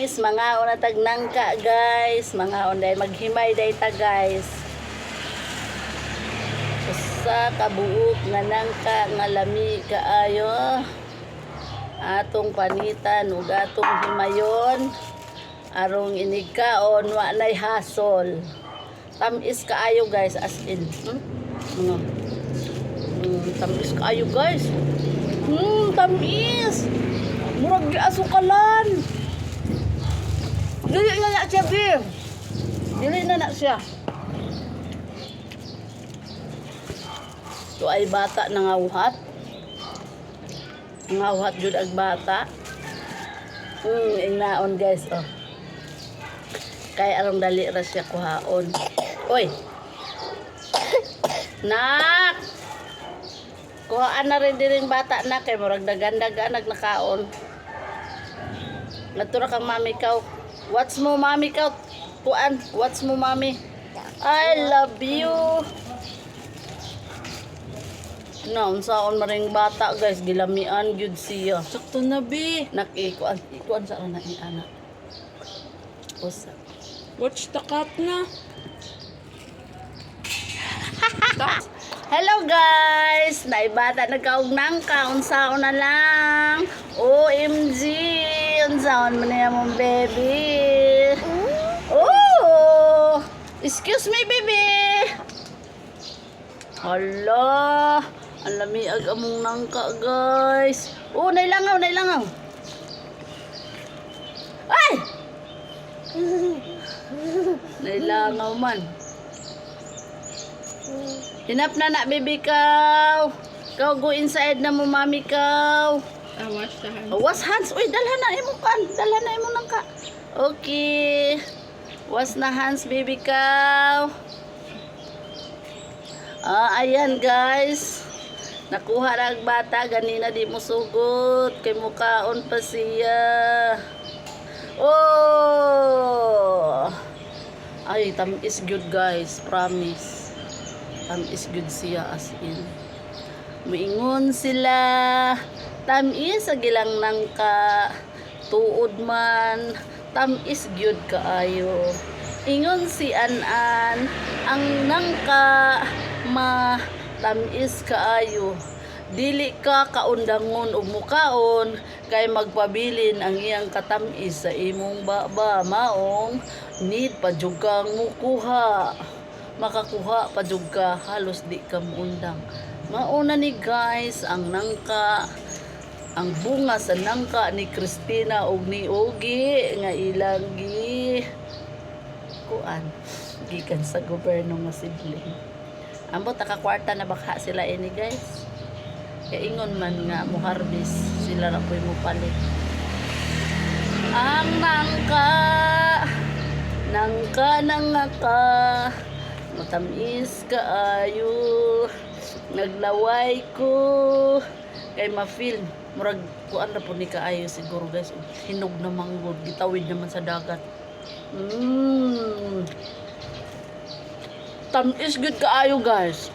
guys, mga una tagnangka guys, mga unday maghimay dayta guys. Usa ka buok nga nangka nga lami kaayo. Atong panitan ug atong himayon arong inigkaon wa nay hasol. Tamis kaayo guys as in. Tamis kaayo guys. Tamis. Murag di asukalan. Dili na siya, Bim. Dili na siya. Ito ay bata na ngawhat. Ngawhat jud ag bata. Inaon guys, oh. Kay arong dali ra siya kuhaon. Oy. Nak. Kuhaan na rin din bata na kay murag dagan-dagan nakaon. Natura kang mami kaw. What's mo mami kaw? Puan, what's mo mami? I love you. No, unsaon maring bata guys, gilamian gyud siya. Sakto na bi. Nakikuan sa ana ni anak. Usa. Watch the cat na. Hello guys! Naibata nagkaugnan ka. Unsaon na lang. OMG! Unsaon mo na mong baby? Oh! Excuse me, baby! Hala! Ang lamiag among nangka, guys. Oh, nailangaw, nailangaw. Ay! Nailangaw man. Hinap na baby kaw. Kaw go inside na mo mami kaw. Wash the hands. Wash hands. Uy, dalhan na imo kan. Dalhan na imo nang ka. Okay. Wash na hands baby kaw. Ayan guys. Nakuha ra ang bata ganina di mo sugot kay mukaon pa siya. Oh. Ay, tamis good guys, promise. Tamis good siya as in. Muingon sila. Tamis sa gilang nangka. Tuod man. Tamis good kaayo. Ingon si Anan. Ang nangka tamis kaayo. Dili ka kaundangon o mukaon kay magpabilin ang iyang katamis sa imong baba maong need pa jud kang mukuha. Makakuha pa jud ka halos di ka muundang. Mauna ni guys ang nangka, ang bunga sa nangka ni Christina ug ni Ogie nga ilang kuan gikan sa gobyerno nga sibling. Ambot ka kwarta na baka sila ini guys. Kaya ingon man nga mo harvest sila ra po'y mo palit. Ang nangka matamis kaayo naglaway ko kay ma-feel murag kuan ra po ni kaayo siguro guys, hinog na manggod gitawid naman sa dagat. Tamis good kaayo guys.